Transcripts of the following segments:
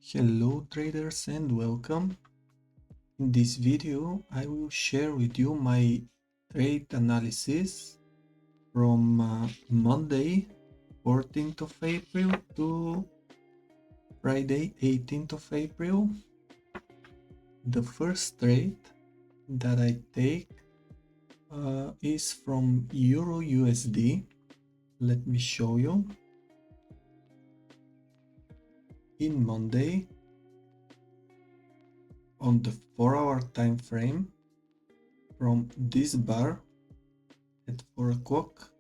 Hello traders and welcome. In this video I will share with you my trade analysis from Monday 14th of April to Friday 18th of April. The first trade that I take is from EURUSD. Let me show you. In Monday, on the 4-hour time frame, from this bar at 4 o'clock,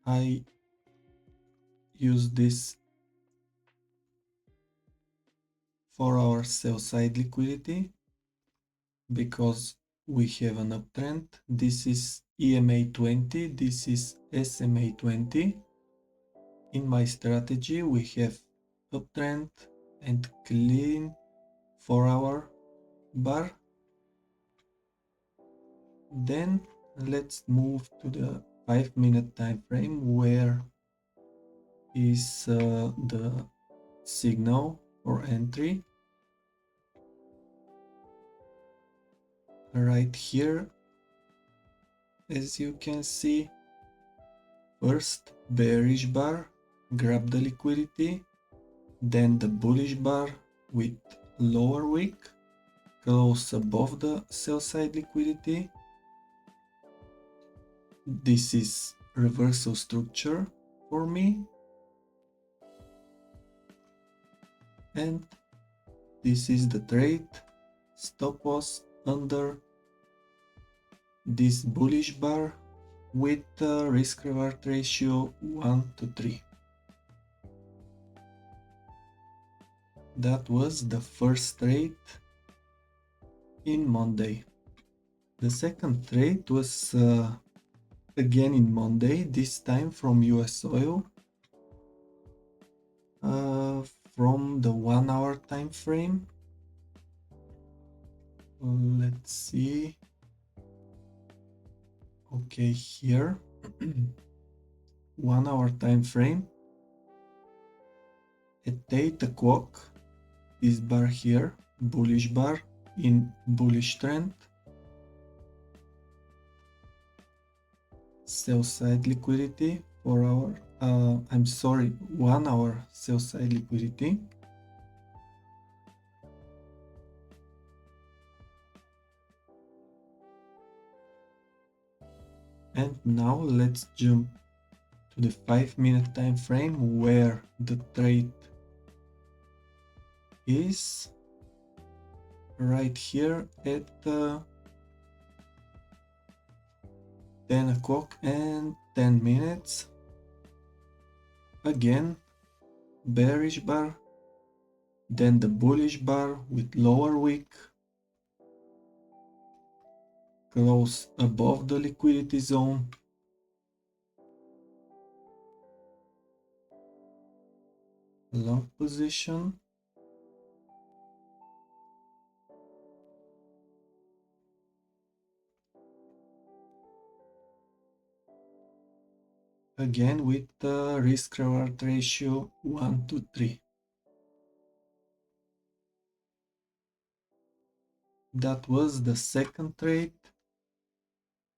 I use this 4-hour sell side liquidity because we have an uptrend. This is EMA 20, this is SMA 20. In my strategy we have uptrend and clean 4-hour bar. Then let's move to the 5-minute time frame, where is the signal for entry. Right here, as you can see, first bearish bar, grab the liquidity, then the bullish bar with lower wick, close above the sell side liquidity. This is reversal structure for me, and this is the trade. Stop loss under this bullish bar with a risk reward ratio 1:3. That was the first trade in Monday. The second trade was again in Monday, this time from US oil, from the 1-hour time frame. Let's see. Okay, here 1-hour time frame at 8 o'clock, this bar here, bullish bar in bullish trend, sell side liquidity for our 1-hour sell side liquidity. And now let's jump to the 5-minute time frame, where the trade is right here at 10 o'clock and 10 minutes. Again bearish bar, then the bullish bar with lower wick, close above the liquidity zone. Long position. Again with the risk reward ratio 1:3. That was the second trade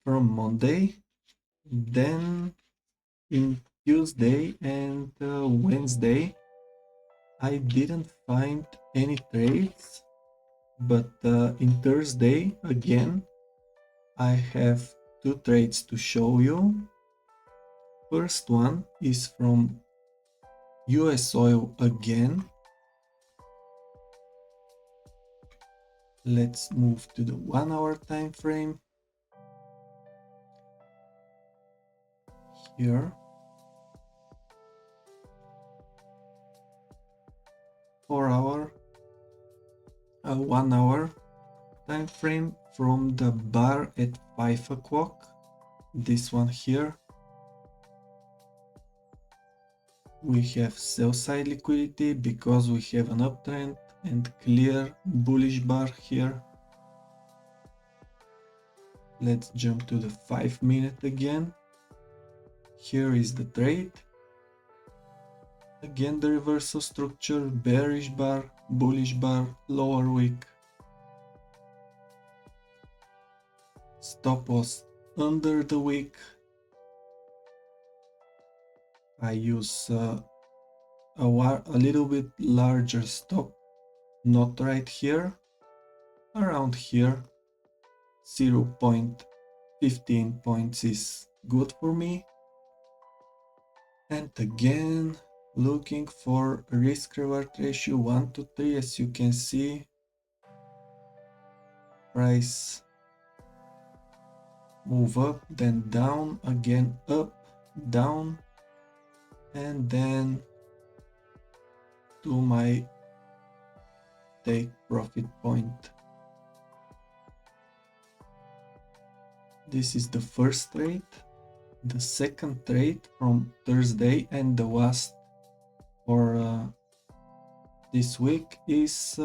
from Monday. Then in Tuesday and Wednesday I didn't find any trades, but in Thursday again I have 2 trades to show you. First one is from US oil again. Let's move to the 1-hour time frame. Here, 4-hour, 1-hour time frame from the bar at 5 o'clock. This one here. We have sell side liquidity because we have an uptrend and clear bullish bar here. Let's jump to the 5-minute again. Here is the trade. Again the reversal structure, bearish bar, bullish bar, lower wick. Stop loss under the wick. I use a little bit larger stop, not right here, around here. 0.15 points is good for me. And again, looking for risk reward ratio 1 to 3. As you can see, price move up, then down, again up, down, and then to my take profit point. This is the first trade. The second trade from Thursday and the last for this week is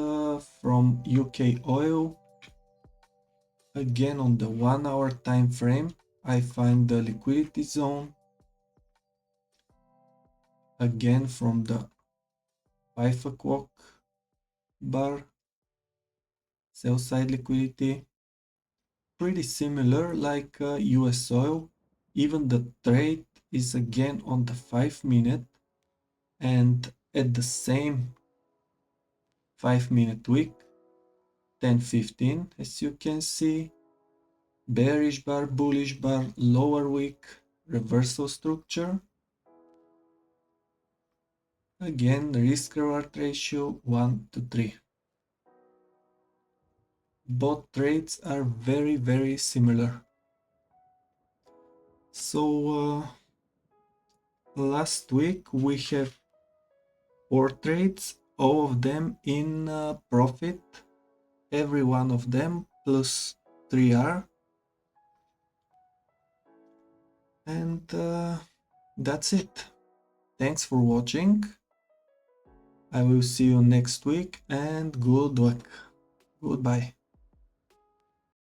from UK oil. Again on the 1 hour time frame, I find the liquidity zone. Again from the 5 o'clock bar, sell side liquidity. Pretty similar like US oil. Even the trade is again on the 5 minute and at the same 5 minute wick, 10-15, as you can see. Bearish bar, bullish bar, lower wick, reversal structure. Again, risk reward ratio 1 to 3. Both trades are very similar. So last week we have 4 trades, all of them in profit, every one of them plus 3R. And that's it. Thanks for watching. I will see you next week and good luck. Goodbye.